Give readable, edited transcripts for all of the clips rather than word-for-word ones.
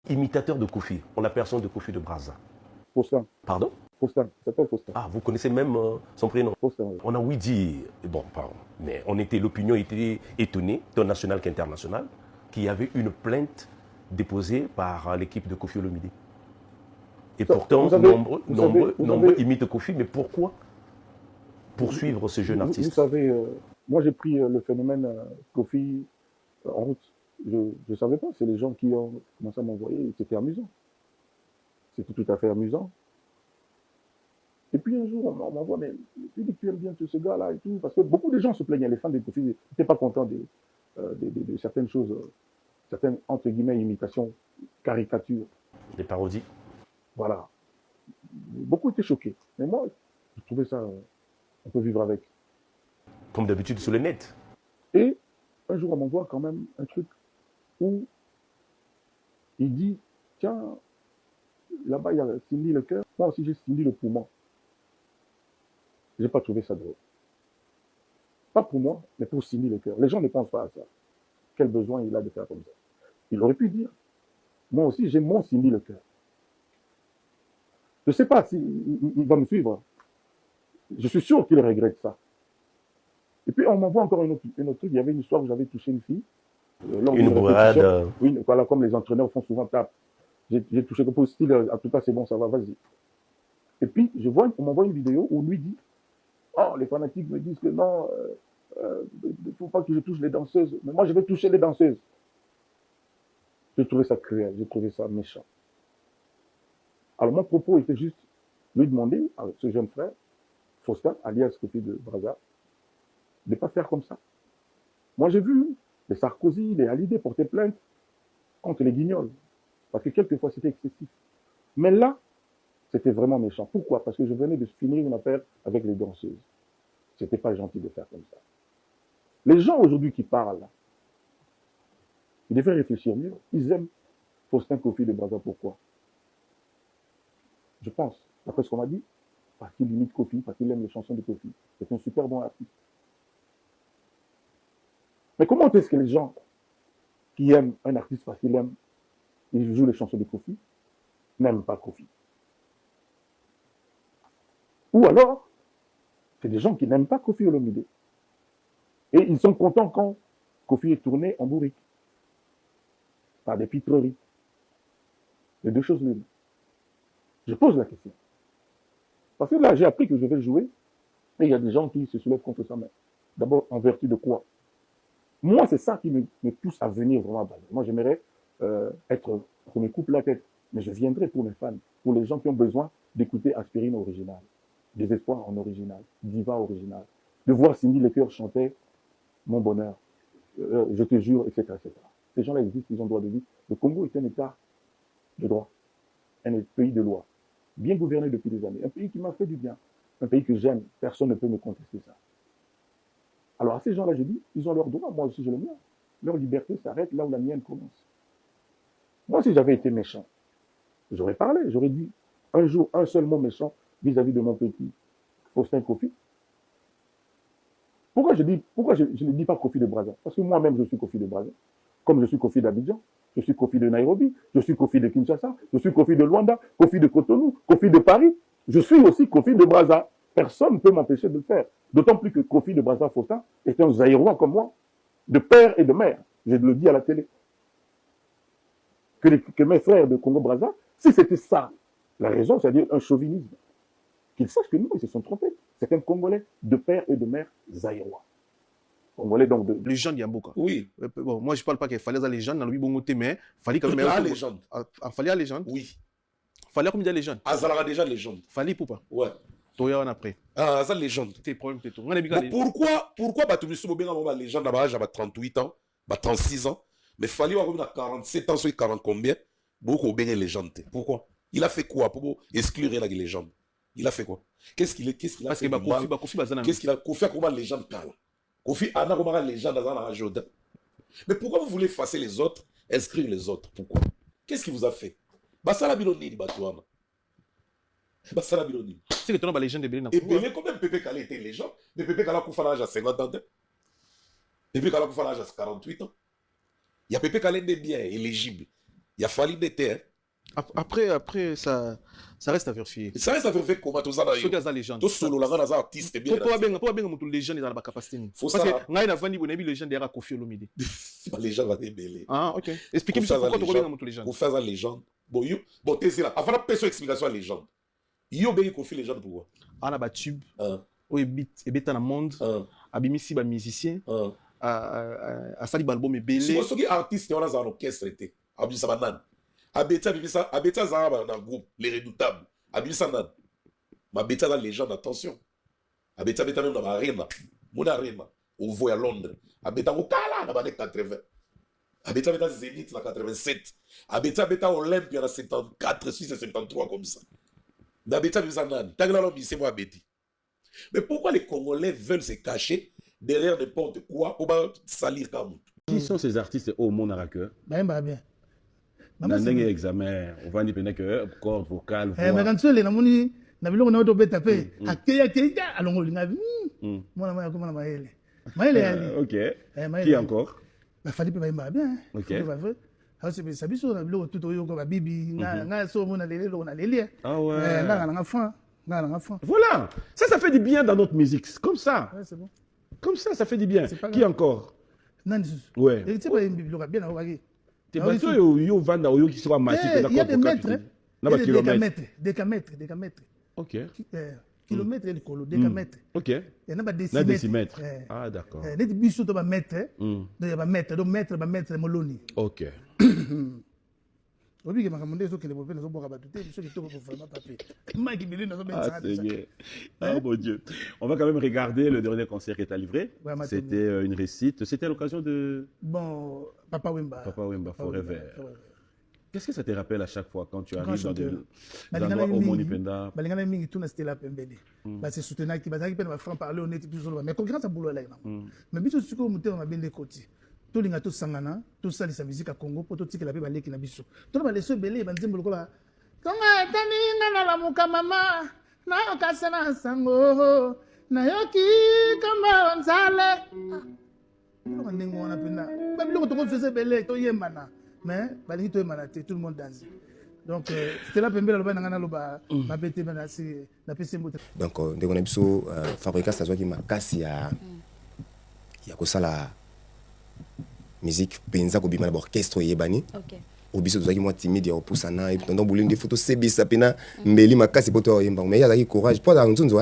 Imitateur de Kofi, en la personne de Kofi de Brazza. Faustin. Pardon? Faustin, il s'appelle Faustin. Ah, vous connaissez même son prénom? Faustin, oui. On a oui dit, bon, pardon, mais l'opinion était étonnée, tant nationale qu'internationale, qu'il y avait une plainte déposée par l'équipe de Kofi Olomide. Et pourtant, nombreux imitent Kofi, mais pourquoi poursuivre ce jeune artiste? Vous savez, moi j'ai pris le phénomène Kofi en route. Je ne savais pas, c'est les gens qui ont commencé à m'envoyer, c'était amusant. C'était tout à fait amusant. Et puis un jour, on m'envoie, mais tu dis que tu aimes bien ce gars-là et tout, parce que beaucoup de gens se plaignaient, les fans de Kofi n'étaient pas contents de certaines choses, certaines, entre guillemets, imitations, caricatures. Des parodies. Voilà. Beaucoup étaient choqués. Mais moi, je trouvais ça, on peut vivre avec. Comme d'habitude sur le net. Et un jour, on m'envoie quand même un truc où il dit, tiens, là-bas, il y a Cindy le cœur, moi aussi j'ai Cindy le poumon. Je n'ai pas trouvé ça drôle. Pas pour moi, mais pour Cindy le cœur. Les gens ne pensent pas à ça. Quel besoin il a de faire comme ça. Il aurait pu dire, moi aussi j'ai mon Cindy le cœur. Je ne sais pas s'il va me suivre. Je suis sûr qu'il regrette ça. Et puis on m'envoie encore un autre truc. Il y avait une histoire où j'avais touché une fille. Une bourrade. Oui, voilà, comme les entraîneurs font souvent tape. J'ai touché comme style, en tout cas c'est bon, ça va, vas-y. Et puis on m'envoie une vidéo où lui dit, oh, les fanatiques me disent que non, il ne faut pas que je touche les danseuses. Mais moi je vais toucher les danseuses. J'ai trouvé ça cruel, j'ai trouvé ça méchant. Alors mon propos était juste lui demander à ce jeune frère, Faustin, alias Kofi de Brazza, de ne pas faire comme ça. Moi j'ai vu les Sarkozy, les Hallyday porter plainte contre les guignols. Parce que quelquefois c'était excessif. Mais là, c'était vraiment méchant. Pourquoi? Parce que je venais de finir une affaire avec les danseuses. C'était pas gentil de faire comme ça. Les gens aujourd'hui qui parlent, ils devraient réfléchir mieux. Ils aiment Faustin Kofi de Brazza. Pourquoi? Je pense, d'après ce qu'on m'a dit, parce qu'il imite Kofi, parce qu'il aime les chansons de Kofi. C'est un super bon artiste. Mais comment est-ce que les gens qui aiment un artiste parce qu'il aime, il joue les chansons de Kofi, n'aiment pas Kofi? Ou alors, c'est des gens qui n'aiment pas Kofi Olomide. Et ils sont contents quand Kofi est tourné en bourrique, par des pitreries. Les deux choses l'une. Je pose la question. Parce que là, j'ai appris que je vais jouer, et il y a des gens qui se soulèvent contre ça. Mais d'abord, en vertu de quoi? Moi, c'est ça qui me pousse à venir vraiment à Bali. Moi, j'aimerais qu'on me coupe la tête. Mais je viendrai pour mes fans, pour les gens qui ont besoin d'écouter Aspirine original, Désespoir en original, Diva original, de voir Cindy Lecoeur chanter Mon bonheur, Je te jure, etc., etc. Ces gens-là existent, ils ont droit de vie. Le Congo est un État de droit, un pays de loi, bien gouverné depuis des années, un pays qui m'a fait du bien, un pays que j'aime, personne ne peut me contester ça. Alors à ces gens-là, je dis, ils ont leur droit, moi aussi j'ai le mien. Leur liberté s'arrête là où la mienne commence. Moi, si j'avais été méchant, j'aurais parlé, j'aurais dit un jour, un seul mot méchant vis-à-vis de mon petit Faustin Kofi. Pourquoi je ne dis pas Kofi de Brazza? Parce que moi-même, je suis Kofi de Brazza. Comme je suis Kofi d'Abidjan, je suis Kofi de Nairobi, je suis Kofi de Kinshasa, je suis Kofi de Luanda, Kofi de Cotonou, Kofi de Paris. Je suis aussi Kofi de Brazza. Personne ne peut m'empêcher de le faire. D'autant plus que Kofi de Brazza Faustin est un Zaïrois comme moi, de père et de mère. Je le dis à la télé. Que mes frères de Congo-Brazza, si c'était ça, la raison, c'est-à-dire un chauvinisme, qu'ils sachent que non, ils se sont trompés. C'est un Congolais de père et de mère zaïrois. Congolais donc de... Légende Yamboka. Oui. Bon, moi, je ne parle pas qu'il fallait la légende dans le Bibongote, mais il fallait quand même... La légende. Il fallait la légende. Oui. Il fallait combien de légendes? Azalara déjà légende. Fallait pour pas. Ouais. Toya on après. Ah, ça légende. C'est problème plutôt. Bon, pourquoi Batoumissou Mobéga a légende d'abord, j'avais 38 ans, 36 ans, mais fallait avoir 47 ans, soit 40 combien, beaucoup bien légende. Pourquoi? Il a fait quoi pour exclure la légende? Il a fait quoi? Qu'est-ce qu'il a fait? Parce que Qu'est-ce qu'il a fait comme légende Kala? Kofi Anna comme légende dans la Jordan. Mais pourquoi vous voulez effacer les autres, inscrire les autres? Pourquoi? Qu'est-ce qu'il vous a fait? Basala Biloni di Batouana. Basala Biloni. C'est que tu as la légende de Bénin. Et Bélé, quand même Pépé Kala était légende, mais Pépé Kala Koufa l'âge à 50 ans. Pépé Kala Koufa l'âge à 48 ans. Il y a Pépé Kala des biens éligibles. Il y a fallu d'été. Hein. Après, ça reste à vérifier. Ça reste à vérifier comment tout ça là. Ceux qui ont des légendes. Tout solo là, on a artiste bien. Pour bien montrer les gens dans la capacité. Faut parce ça. que ngai na vandi bonebi les gens derrière Kofi Olomide. Les gens vont démêler. Ah OK. Expliquez-moi pourquoi tu reviens montrer les gens. Pour faire ça légende. Bon t'es là. Avant la personne explication à légende. Yo ben Kofi légende pourquoi? Ah na ba tube. O ebeta na monde. Abimisi ba musicien. A sali album ebele. Si vous qui artiste on a un orchestre été. Abisa banan. Abeta za na groupe les redoutables. Abisa nan. Ma beta la légende attention. Abeta même dans l'arena. Mon arena au voyage à Londres. Abeta au Kala dans les 80. Abeta Zénith dans 87. Abeta Olympia dans 74, 6 et 73 comme ça. Abeta nan. Tagla l'homme c'est moi Abeti. Mais pourquoi les Congolais veulent se cacher derrière n'importe quoi pour salir comme Qui sont ces artistes au monde à cœur? Bien. Dans un examen, on va dire que corde vocale, voix. Mais quand tu es là, na biloko na oto beta pe akeya alongo linga mwana comment maele OK qui encore ba fali pe ba bien OK ha se be sabiso na biloko tout oyo ko ba bibi nga so mona lelo na leli ah ouais nga fan voilà ça fait du bien dans notre musique comme ça ouais c'est bon comme ça fait du bien qui encore nani ouais et tu sais biloko bien na okaki te bato yo vanda oyo qui sera massif il y a des mètres na ba kilomètres décamètres OK. Kilomètre et le colo, décamètre. OK. Il y en a des décimètres. Ah, d'accord. Il y a des bijoux qui vont mettre. Donc, il va mettre. Donc, mettre moloni. OK. Obi ke makamande so ke le bopena so boka batute so ke toko vraiment papier. Moi qui bilina so ben ça. Ah mon Dieu. On va quand même regarder le dernier concert que tu as livré. C'était une récite. C'était à l'occasion de bon Papa Wemba Forever. Qu'est-ce que ça te rappelle à chaque fois quand tu arrives dans des endroits au Monipenda? Balingana mingi tout na c'était là pembeni. Ba se soutenir qui bazaki pe ba franc parler on était toujours mais concurrence à boulot là. Mais biso siko muté na bende koti. To linga to sangana, to sali sa musique à Congo pour to tikela pe baleki na biso. To ba leso belé ba nzembo lokola. Tonga tani ngana la muka mama na okasana sango na yoki kama onzale. On ndingo wana penda. Ba biloko to ko faisait belé to yembana. Mais tout le monde danse. Donc c'était là pembele loba ngana loba ba bete bana si na pese mbote. Donc ndeko na biso fabrika ça soit qui makasi ya ko sala musique penza ko bima na orchestre yebani. OK. Obiso tozaki moi timide ya opusana et pendant boulin des photos sebisa pena mbeli makasi poto yemba mais ya zaki courage pour dans nzunzu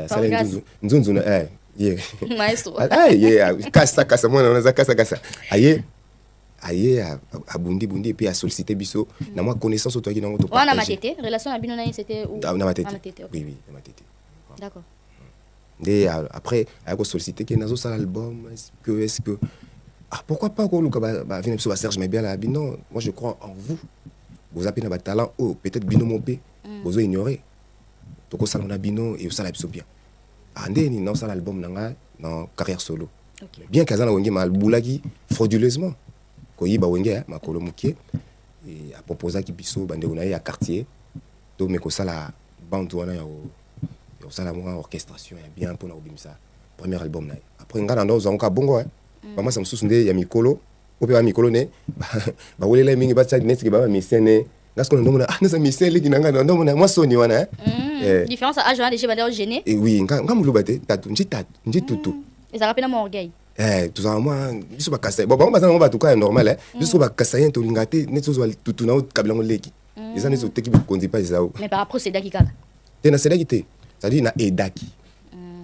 ça nzunzu maestro kasa mwana na kasa aye abundi et puis a sollicité biso na moi connaissance toi qui na ngoto on a matete relation à binona c'était où na matete oui na matete d'accord et après a ko sollicité que nazo sala album est-ce que pourquoi pas ko luka ba venir sur Serge mais bien là non moi je crois en vous avez un talent peut-être bino mopé vous ignorer toko sala na bino et sala biso bien andeni non sala album nanga dans carrière solo bien kazana wongi mal boulaki frauduleusement koyiba wenge makolo mukie et a proposé ki biso bande on a quartier donc mais ko sala bande wana ya o sala mo orchestration ya bien pour na obimisa premier album na après ngana ndo zonka bongo mama sa msusu nde ya mikolo ope ba mikolo ne ba wolela mingi ba tsa net ki ba misene ngasko ndo mona na sa misene ki nanga ndo mona moi soni wana différence à âge déjà ba gêné et oui ngam lu bate tatu nji tutu et ça rappelle mon orgueil. Tout ça moi biso bakasa bon ba on va tout cas normal biso bakasa yen to lingate net so tout na kabila ngoleki les années au teki kondi pas ça mais par rapport c'est daki kaka te na c'est daki te ça dit na edaki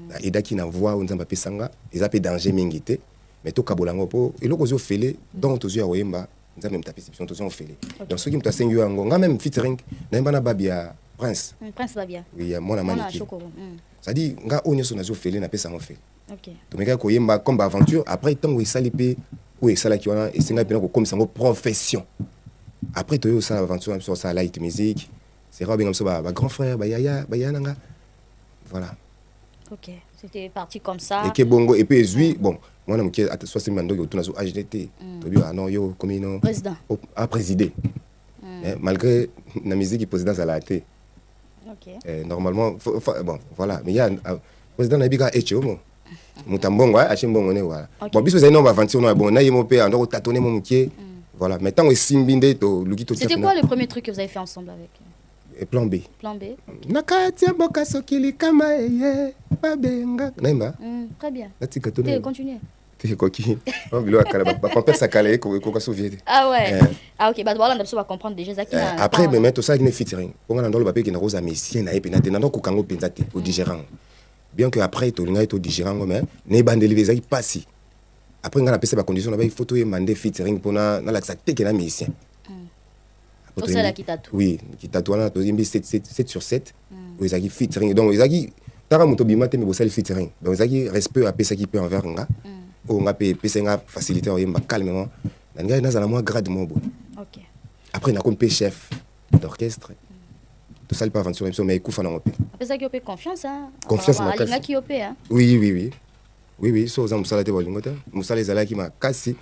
na edaki na voix on zamba pesanga eza pe danger mingi te mais to kabolango po eloko zo fele donc to zo ya oyemba nzambe mtapisiption to zo fele donc ceux qui mtasengi yango nga même featuring na mbana babia prince babia oui mona maniki ça dit nga onyeso na zo fele na pesa ngo fele. OK. Donc meka ko yemba comme aventure après tant où sali pe où sala ki wana et singa pena ko comme sango profession. Après to yo sala aventure sur ça light music. C'est Robin comme ça ba grand frère ba yaya ba yananga. Voilà. OK, c'était parti comme ça. Et que bongo et puis zui bon, moi na mki at 60 mando yo tuna zo AGDT. To bi non yo comme non président. A présider. Malgré la musique président ça l'a été. OK. Normalement bon voilà, mais il y a président na bika echo mo. Mutambongo achimbongo ne wala bon biso za ino aventure no bon na yemo pe ando tatonner mo mukie Voilà. Maintenant, Simbinde, c'était quoi le premier truc que vous avez fait ensemble avec Plan B. Plan B. Nakatia boka sokili kama eye babenga. Naimba. Très bien. Continuez. Coquille. Ah ouais. Ah ok, bah voilà, on va comprendre déjà ça qui après mais tout ça qui est featuring. Pour on dans le papier qui est rose américain na epena na ko kango penzate au digérant. Bien que après to linga to digérant mais ne bandeli bezaki passi. Après on a passé ba condition là il faut to demander featuring pour na la accepter que na musicien. Pour ça là qui tatoue. Oui, qui tatoue na to yimbi 7 sur 7. Ils ont featuring donc ils ont tara moto bimate mais bosali featuring. Donc ils ont respect à pesa qui peut envers nga. On a facilité calmement. On a moins grade mon bon. OK. Après on a comme chef d'orchestre. Tout ça pas aventure mais coup fana opé. Après ça qui opé confiance hein. Confiance na kasi. Qui opé hein. Oui, so za musala te bolingota. Musala ezala ki makasi.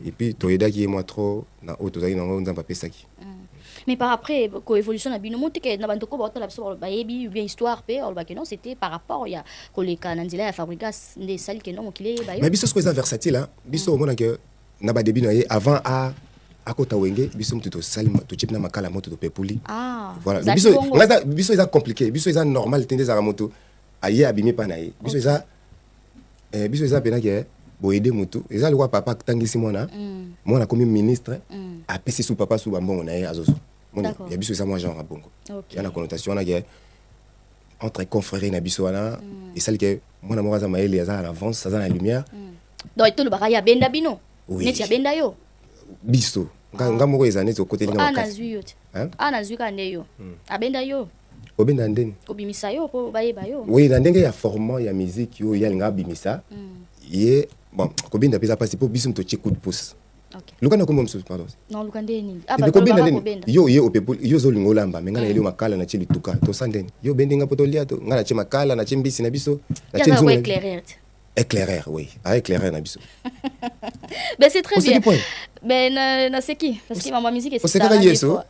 Et puis toyeda qui est moi trop na auto za na nza pa pesa ki. Mais par après coévolution na bino monte que na bandoko ba otala biso ba yebi ou bien histoire pe on ba que non c'était par rapport il y a koleka na nzela ya fabrikas des salles que non mokile ba yo. Mais biso c'est versatile hein. Biso mona que na ba début na avant à kota wenge biso mtu to sali to chip na makala moto to pepuli. Ah. Voilà. Biso est compliqué, biso est normal tende za moto aye abimi pa na ye. Biso est pena que boyede mutu eza le papa tangisi mona. Mona comme ministre a pesi sous papa sous bambongo na ye azozo. Il y a biso ça moi genre à bongo. Il y a la connotation là entre confrères na biso wana et celle que moi na moraza maele ya za en avance ça dans la lumière. Donc tout le bagaya benda bino. Neti ya benda yo. Biso. Nga moko ezane zo côté linga. Ana zui yote. Ana zui ka ndeyo. Abenda yo. Obenda ndeni. Obimisa yo po bayeba yo. Oui, na ndenge ya format ya musique yo ya linga bimisa. Ye bon, kobenda pesa pas pour biso mto coup de pouce. Okay. Lukana kombo msusu pardon. Non lukande ni. Ah ba kobenda. Yo ye opepo yo zo lingo lamba menga na ile makala na chili tuka. To sandeni. Yo bendinga poto lia to ngana che makala na chimbisi na biso. Na chinzu. Éclaireur oui. Ah éclaireur na biso. Ben c'est très bien. Ben na c'est qui parce que ma musique est ça.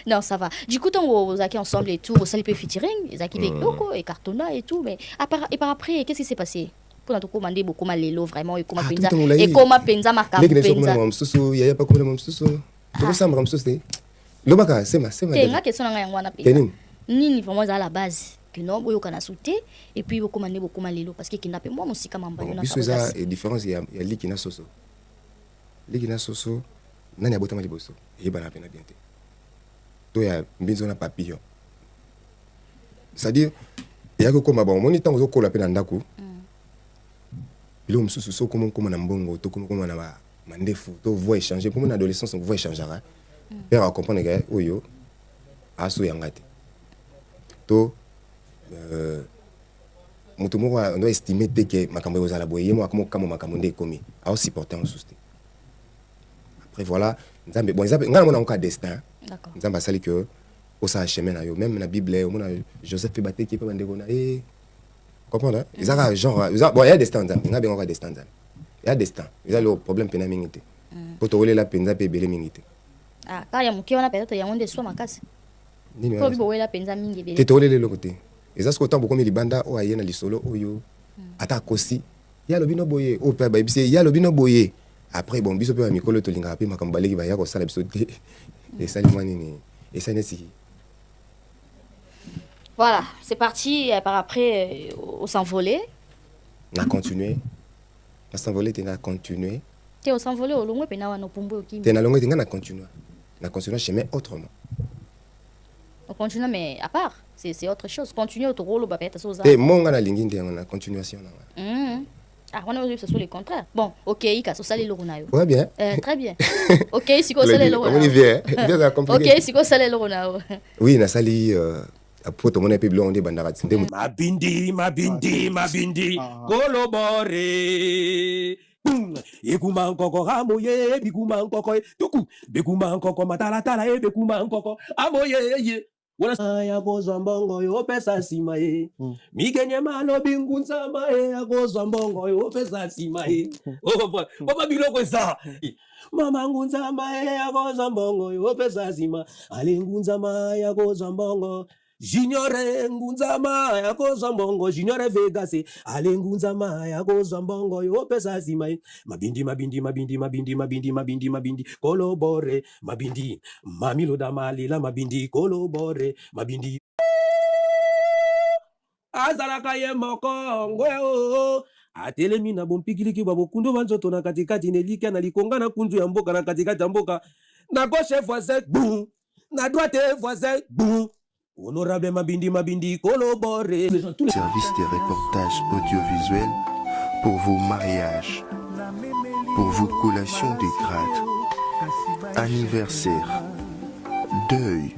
Non, ça va. Du coup on vous a ensemble et tout, ça les peut featuring, ils a qui beaucoup et cartonna et tout mais et par après qu'est-ce qui s'est passé? Pour nous commander beaucoup mal les lots vraiment et comment penza makamu penza. Il y a pas comme msusu. Tu ça msusu. Lobaka c'est ma. Tenga question nga yango na penza. Nini vraiment à la base que non boyo kana sauter et puis vous commander beaucoup mal les lots parce que kinape moi musika mamba yona. Biso ça et différence il y a likina soso. Likina soso nani abotama liboso. Et bana pena bien te. To ya mbinzo na papillon. C'est-à-dire il y a que comme bon moni temps ko la pena ndako. L'homme sous so comme na mbongo to comme na ba mandefu to voix échanger comme na adolescence on voit échanger père à comprendre que oyo aso yangate to mutu moko on doit estimer que makambo ozala boye mo comme makambo nde komi a supporter en souci après voilà nzambe bon nzambe ngana mona encore destin d'accord nzambe sali que au sa chemin na yo même na bible on a Joseph Bate qui peut bandeko na comprendre ils ont genre bon il y a destin il y a bien destin il y a destin il y a le problème pena mingite pour te rouler la penza pe belé mingite ah quand il y a muki on a peut-être y a onde soit makasi pour bi bowe la penza mingi belé te rouler le côté ils ont ce temps beaucoup mi libanda o ayena lisolo oyo ata kosi ya lobino boye o pe ba bise ya lobino boye après bon biso pe mikolo to linga pe makambale ki ba ya ko sala biso te et ça limani ni et ça nesi. Voilà, c'est parti par après au s'envoler. On a continué. On s'envoler, on a continué. Tu au s'envoler au long et na no pombo au kim. Tu na longue on a continué. On a continué chemin autrement. On continue mais à part, c'est autre chose. Continuer au rôle ba peta soza. Et mon on a lingindi on a continuation là. Ah, on a vu que ce soit le contraire. Bon, OK, ika so sale lorunayo. Ouais bien. Très bien. OK, si ko sale lorunayo. On y vient. Bien compliqué. OK, si ko sale lorunayo. Oui, na sali après tout le monde est publié on dit bandara tsinde mabindi kolobore ekuma nkoko amoye bikuma nkoko tuku bikuma nkoko matalatala bikuma nkoko amoye ye wana ya kozwa mbongo yo pesa sima ye migenye malobi ngunzama ye akozwa mbongo yo pesa sima ye oba biloko eza mama ngunzama ye akozwa mbongo yo pesa sima ale ngunzama ya kozwa mbongo Juniore ngunzama yako zombongo Juniore Vegase ale ngunzama yako zombongo yo pesa simai mabindi kolobore mabindi mamilo damalila mabindi kolobore mabindi azalaka ye mokongwe o atelemi na bompikiliki babokundu banzoto na katikati nelika na likonga na kunzu ya mboka na katikati ya mboka na gauche voisin boum na droite voisin boum honorable mabindi collaborer service des reportages audiovisuels pour vos mariages, pour vos collations de grade, anniversaire, deuil,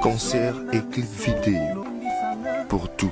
concert et clip vidéo pour tout